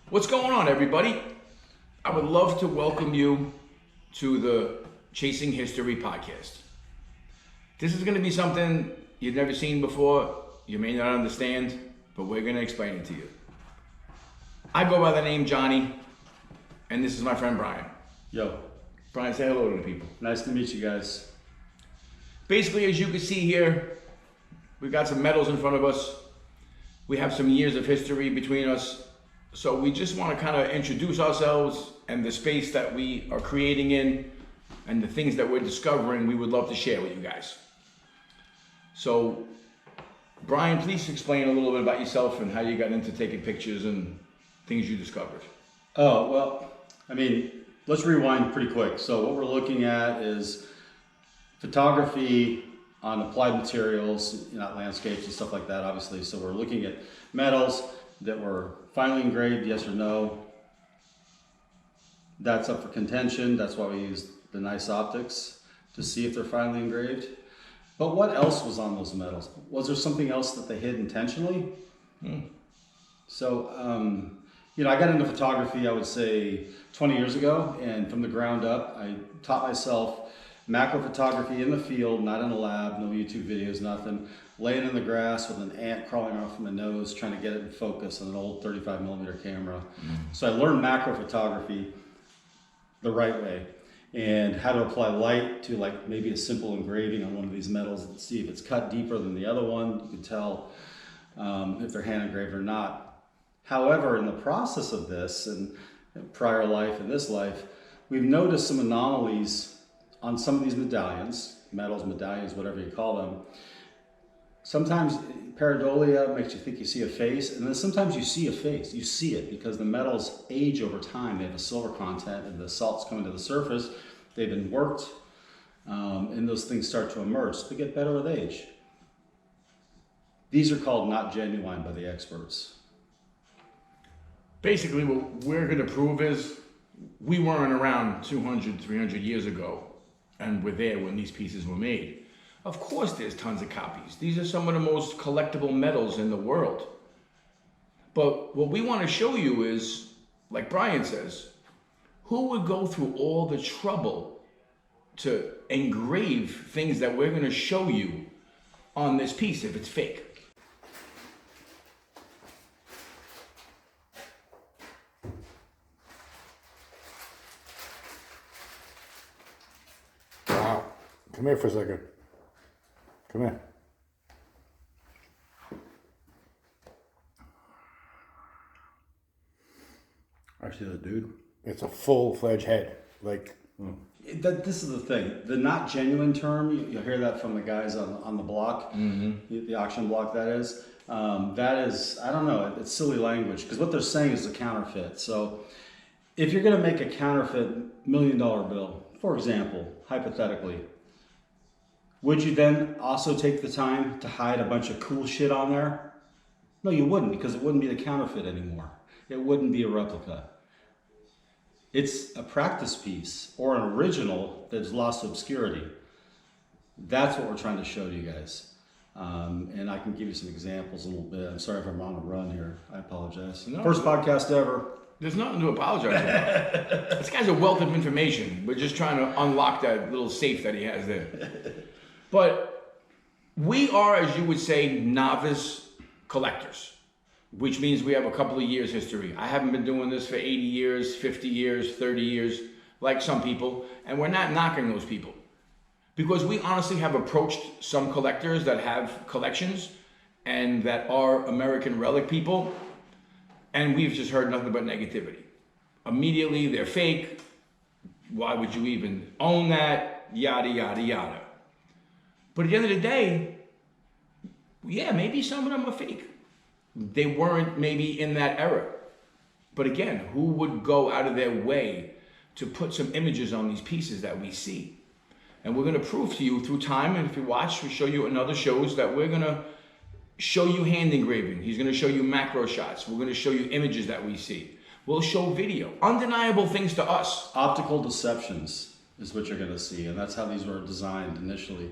What's going on, everybody? I would love to welcome you to the Chasing History podcast. This is going to be something you've never seen before, you may not understand, but we're going to explain it to you. I go by the name Johnny, and this is my friend Brian. Yo. Brian, say hello to the people. Nice to meet you guys. Basically, as you can see here, we've got some medals in front of us. We have some years of history between us. So we just want to kind of introduce ourselves and the space that we are creating in and the things that we're discovering we would love to share with you guys. So, Brian, please explain a little bit about yourself and how you got into taking pictures and things you discovered. Oh, well, let's rewind pretty quick. So what we're looking at is photography on applied materials, not landscapes and stuff like that, obviously. So we're looking at metals that were finely engraved, yes or no. That's up for contention. That's why we use the nice optics to see if they're finely engraved. But what else was on those metals? Was there something else that they hid intentionally? So, I got into photography, I would say 20 years ago, and from the ground up, I taught myself macro photography in the field, not in a lab, no YouTube videos, nothing. Laying in the grass with an ant crawling off my nose, trying to get it in focus on an old 35mm camera. So I learned macro photography the right way and how to apply light to like maybe a simple engraving on one of these metals and see if it's cut deeper than the other one. You can tell if they're hand engraved or not. However, in the process of this and prior life and this life, we've noticed some anomalies on some of these medallions, metals, medallions, whatever you call them. Sometimes pareidolia makes you think you see a face, and then sometimes you see a face. You see it because the metals age over time. They have a silver content, and the salt's coming to the surface. They've been worked, and those things start to emerge. So they get better with age. These are called not genuine by the experts. Basically, what we're going to prove is we weren't around 200, 300 years ago, and we're there when these pieces were made. Of course there's tons of copies. These are some of the most collectible metals in the world. But what we want to show you is, like Brian says, who would go through all the trouble to engrave things that we're going to show you on this piece if it's fake? Wow. Come here for a second. Come here. Actually, the dude. It's a full-fledged head. This is the thing. The not genuine term, you'll hear that from the guys on the block, the auction block that is. That is, I don't know, it's silly language because what they're saying is a counterfeit. So if you're going to make a counterfeit $1 million bill, for example, hypothetically, would you then also take the time to hide a bunch of cool shit on there? No, you wouldn't, because it wouldn't be the counterfeit anymore. It wouldn't be a replica. It's a practice piece or an original that's lost to obscurity. That's what we're trying to show to you guys. And I can give you some examples a little bit. I'm sorry if I'm on a run here. I apologize. No, First podcast ever. There's nothing to apologize about. This guy's a wealth of information. We're just trying to unlock that little safe that he has there. But we are, as you would say, novice collectors, which means we have a couple of years history. I haven't been doing this for 80 years, 50 years, 30 years, like some people, and we're not knocking those people. Because we honestly have approached some collectors that have collections and that are American relic people, and we've just heard nothing but negativity. Immediately, they're fake. Why would you even own that? Yada, yada, yada. But at the end of the day, yeah, maybe some of them are fake. They weren't maybe in that era. But again, who would go out of their way to put some images on these pieces that we see? And we're going to prove to you through time, and if you watch, we'll show you in other shows that we're going to show you hand engraving. He's going to show you macro shots. We're going to show you images that we see. We'll show video. Undeniable things to us. Optical deceptions is what you're going to see, and that's how these were designed initially.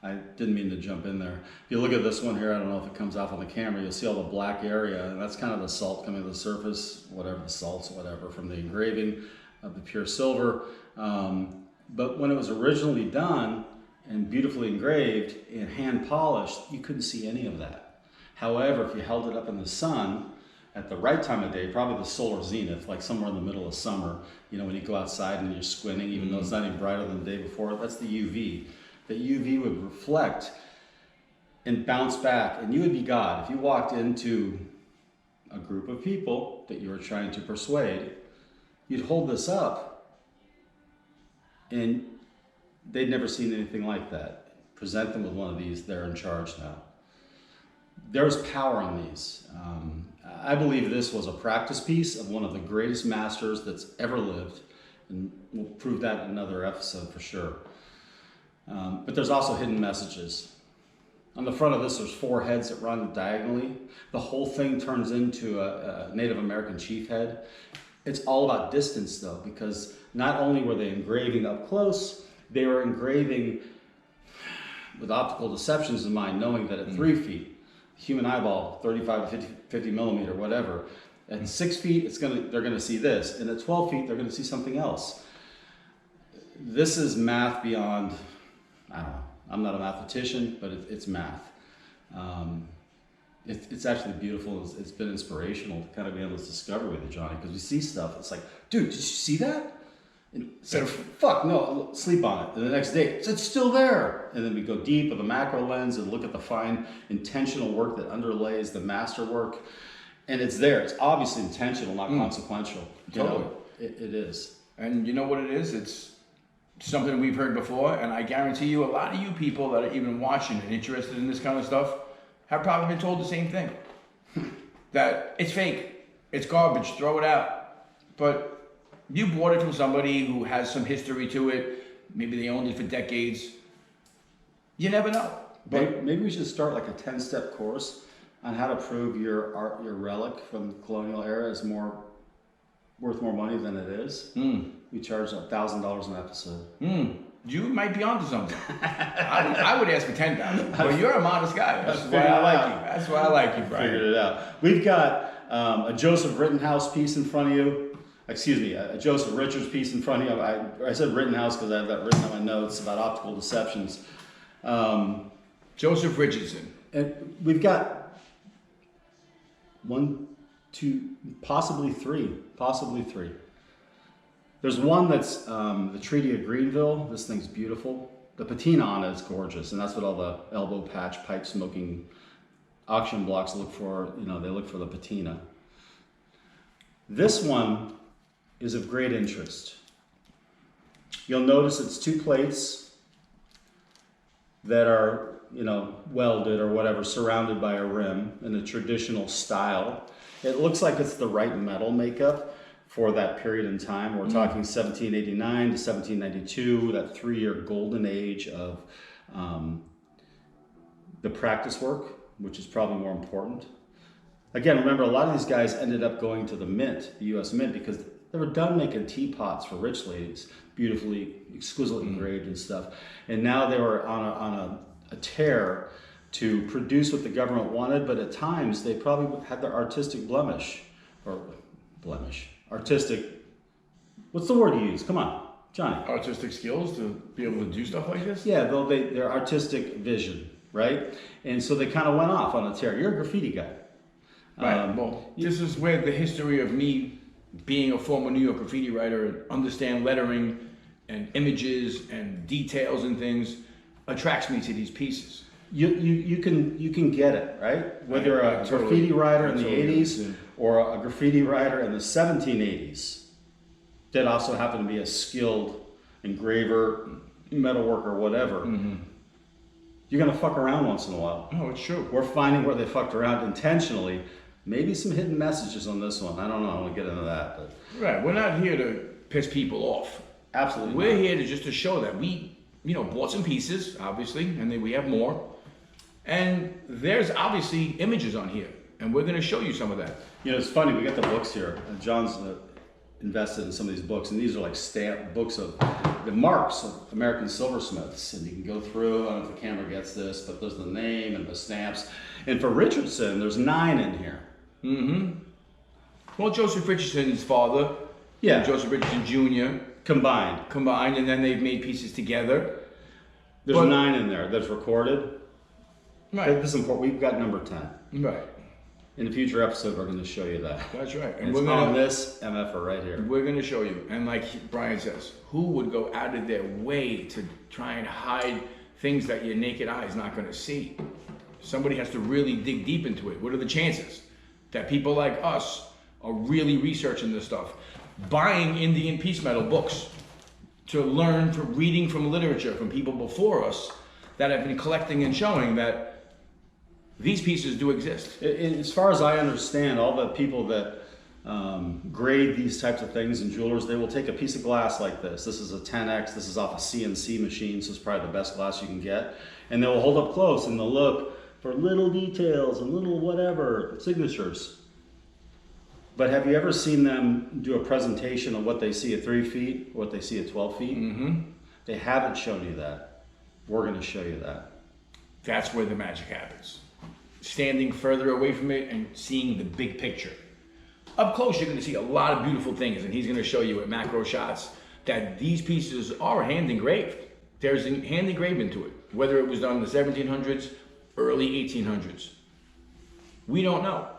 I didn't mean to jump in there. If you look at this one here, I don't know if it comes off on the camera, you'll see all the black area, and that's kind of the salt coming to the surface, whatever the salts, whatever, from the engraving of the pure silver. But when it was originally done and beautifully engraved and hand polished, you couldn't see any of that. However, if you held it up in the sun at the right time of day, probably the solar zenith, like somewhere in the middle of summer, when you go outside and you're squinting, even though it's not even brighter than the day before, that's the UV. The UV would reflect and bounce back, and you would be God. If you walked into a group of people that you were trying to persuade, you'd hold this up, and they'd never seen anything like that. Present them with one of these, they're in charge now. There's power in these. I believe this was a practice piece of one of the greatest masters that's ever lived, and we'll prove that in another episode for sure. But there's also hidden messages. On the front of this, there's 4 heads that run diagonally. The whole thing turns into a Native American chief head. It's all about distance though, because not only were they engraving up close, they were engraving with optical deceptions in mind, knowing that at 3 feet, human eyeball, 35 to 50 millimeter, whatever. At 6 feet, they're gonna see this. And at 12 feet, they're gonna see something else. This is math beyond, I don't know, I'm not a mathematician, but it's math. It's actually beautiful. It's been inspirational to kind of be able to discover with you, Johnny, because we see stuff. It's like, dude, did you see that? And say, fuck, no, sleep on it. And the next day, it's still there. And then we go deep with the macro lens and look at the fine intentional work that underlays the master work. And it's there. It's obviously intentional, not consequential. Totally. It is. And you know what it is? It's something we've heard before, and I guarantee you a lot of you people that are even watching and interested in this kind of stuff have probably been told the same thing. That it's fake, it's garbage, throw it out. But you bought it from somebody who has some history to it, maybe they owned it for decades. You never know. But Maybe we should start like a 10-step course on how to prove your relic from the colonial era is worth more money than it is. We charge $1,000 an episode. You might be onto something. I would ask for $10,000, but you're a modest guy. That's why I like you. That's why I like you, Brian. Figured it out. We've got a Joseph Rittenhouse piece in front of you. Excuse me, a Joseph Richards piece in front of you. I said Rittenhouse because I have that written on my notes about optical deceptions. Joseph Richardson. And we've got 1, 2, possibly three. There's one that's the Treaty of Greenville. This thing's beautiful. The patina on it is gorgeous, and that's what all the elbow patch pipe smoking auction blocks look for. They look for the patina. This one is of great interest. You'll notice it's 2 plates that are, welded or whatever, surrounded by a rim in a traditional style. It looks like it's the right metal makeup for that period in time. We're talking 1789 to 1792, that 3-year golden age of the practice work, which is probably more important. Again, remember, a lot of these guys ended up going to the mint, the U.S. Mint, because they were done making teapots for rich ladies, beautifully, exquisitely engraved and stuff. And now they were on a tear to produce what the government wanted, but at times they probably had their artistic artistic, what's the word you use? Come on, Johnny. Artistic skills to be able to do stuff like this? Yeah, their artistic vision, right? And so they kind of went off on a tear. You're a graffiti guy. Right. This is where the history of me being a former New York graffiti writer and understand lettering and images and details and things attracts me to these pieces. You can get it, right? Whether you're a graffiti writer in the 80s or a graffiti writer in the 1780s that also happened to be a skilled engraver, metalworker, whatever. You're gonna fuck around once in a while. Oh, it's true. We're finding where they fucked around intentionally. Maybe some hidden messages on this one. I don't know. I want to get into that. But. Right. We're not here to piss people off. Absolutely. We're here to show that we, bought some pieces, obviously, and then we have more. And there's obviously images on here, and we're going to show you some of that. It's funny. We got the books here. And John's invested in some of these books, and these are like stamp books of the marks of American silversmiths, and you can go through. I don't know if the camera gets this, but there's the name and the stamps. And for Richardson, there's 9 in here. Mm-hmm. Well, Joseph Richardson's father, Yeah, and Joseph Richardson Jr. combined. and then they've made pieces together. There's But- 9 in there that's recorded. Right. This is important. We've got number 10. Right. In a future episode, we're going to show you that. That's right. And it's on this MFR right here. We're going to show you. And like Brian says, who would go out of their way to try and hide things that your naked eye is not going to see? Somebody has to really dig deep into it. What are the chances that people like us are really researching this stuff, buying Indian piece metal books to learn from reading from literature from people before us that have been collecting and showing that these pieces do exist? As far as I understand, all the people that grade these types of things in jewelers, they will take a piece of glass like this. This is a 10X. This is off a CNC machine, so it's probably the best glass you can get. And they will hold up close and they'll look for little details and little whatever, signatures. But have you ever seen them do a presentation of what they see at 3 feet, what they see at 12 feet? Mm-hmm. They haven't shown you that. We're going to show you that. That's where the magic happens. Standing further away from it and seeing the big picture. Up close, you're going to see a lot of beautiful things, and he's going to show you at macro shots that these pieces are hand engraved. There's a hand engravement to it, whether it was done in the 1700s, early 1800s. We don't know.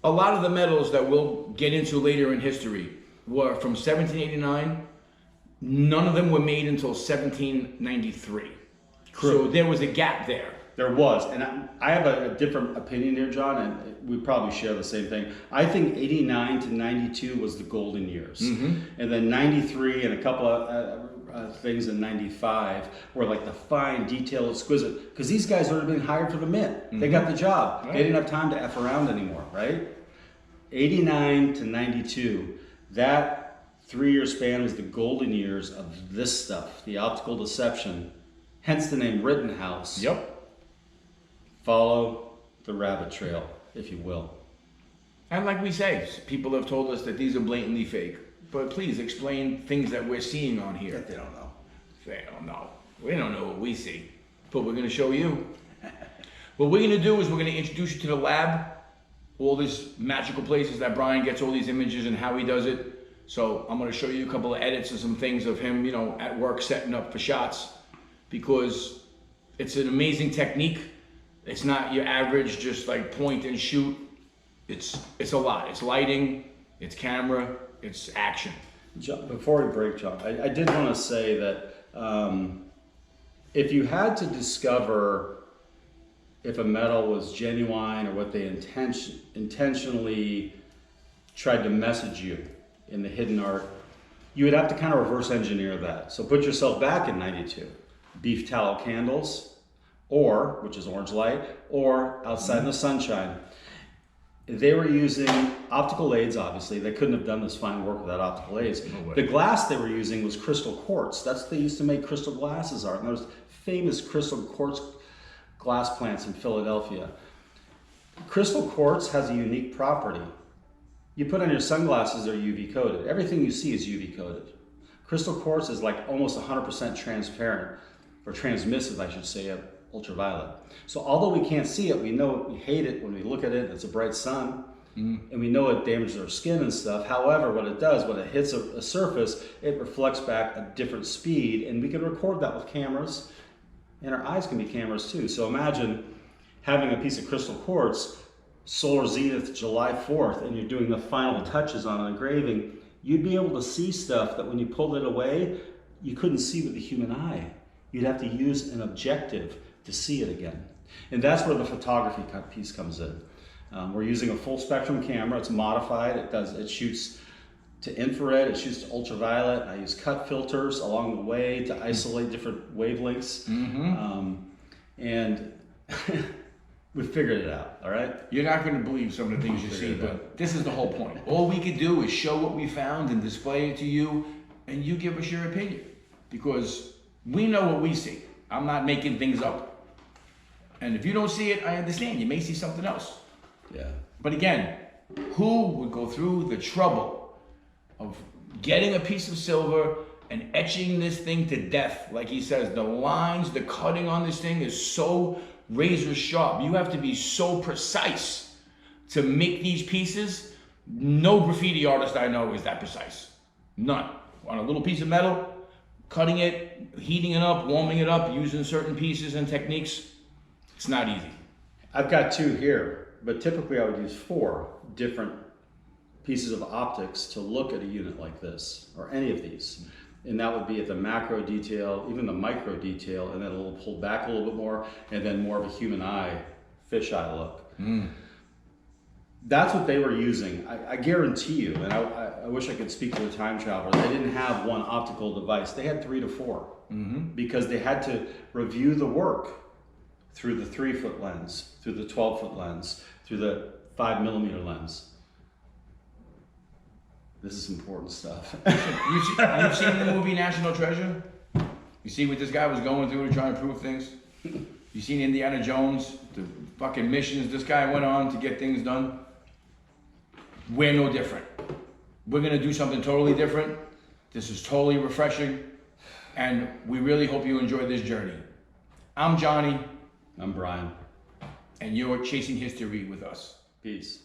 A lot of the metals that we'll get into later in history were from 1789. None of them were made until 1793. So there was a gap there. There was, and I have a different opinion here, John, and we probably share the same thing. I think 89 to 92 was the golden years. Mm-hmm. And then 93 and a couple of things in 95 were like the fine, detailed, exquisite, because these guys were being hired for the mint. Mm-hmm. They got the job. Right. They didn't have time to F around anymore, right? 89 to 92, that 3-year span was the golden years of this stuff, the optical deception, hence the name Rittenhouse. Yep. Follow the rabbit trail, if you will. And like we say, people have told us that these are blatantly fake. But please explain things that we're seeing on here. They don't know. They don't know. We don't know what we see. But we're going to show you. What we're going to do is we're going to introduce you to the lab, all these magical places that Brian gets all these images and how he does it. So I'm going to show you a couple of edits and some things of him, you know, at work setting up for shots, because it's an amazing technique. It's not your average just like point and shoot. It's a lot. It's lighting, it's camera, it's action. John, before we break, John, I did want to say that if you had to discover if a metal was genuine or what they intentionally tried to message you in the hidden art, you would have to kind of reverse engineer that. So put yourself back in 92. Beef tallow candles, or, which is orange light, or outside in the sunshine. They were using optical aids, obviously. They couldn't have done this fine work without optical aids. No way. The glass they were using was crystal quartz. That's what they used to make crystal glasses art. And there's famous crystal quartz glass plants in Philadelphia. Crystal quartz has a unique property. You put on your sunglasses, they're UV coated. Everything you see is UV coated. Crystal quartz is like almost 100% transparent, or transmissive, I should say, of ultraviolet. So although we can't see it, we know we hate it when we look at it. It's a bright sun, and we know it damages our skin and stuff. However, what it does, when it hits a surface, it reflects back at different speed, and we can record that with cameras, and our eyes can be cameras too. So imagine having a piece of crystal quartz, solar zenith, July 4th, and you're doing the final touches on an engraving. You'd be able to see stuff that when you pulled it away, you couldn't see with the human eye. You'd have to use an objective to see it again. And that's where the photography piece comes in. We're using a full spectrum camera. It's modified. It shoots to infrared, it shoots to ultraviolet. I use cut filters along the way to isolate different wavelengths. And we figured it out, all right? You're not going to believe some of the things you see, but this is the whole point. All we could do is show what we found and display it to you, and you give us your opinion. Because we know what we see. I'm not making things up. And if you don't see it, I understand. You may see something else. Yeah. But again, who would go through the trouble of getting a piece of silver and etching this thing to death. Like he says, the lines, the cutting on this thing is so razor sharp. You have to be so precise to make these pieces. No graffiti artist I know is that precise. None. On a little piece of metal, cutting it, heating it up, warming it up, using certain pieces and techniques, it's not easy. I've got 2 here, but typically I would use 4 different pieces of optics to look at a unit like this, or any of these. And that would be at the macro detail, even the micro detail, and then a little pulled back a little bit more, and then more of a human eye, fisheye look. That's what they were using. I guarantee you, and I wish I could speak to a time traveler, they didn't have one optical device. They had 3 to 4 because they had to review the work through the 3-foot lens, through the 12-foot lens, through the 5mm lens. This is important stuff. You've seen the movie National Treasure? You see what this guy was going through to try and prove things? You seen Indiana Jones? The fucking missions this guy went on to get things done? We're no different. We're gonna do something totally different. This is totally refreshing. And we really hope you enjoy this journey. I'm Johnny. I'm Brian. And you're chasing history with us. Peace.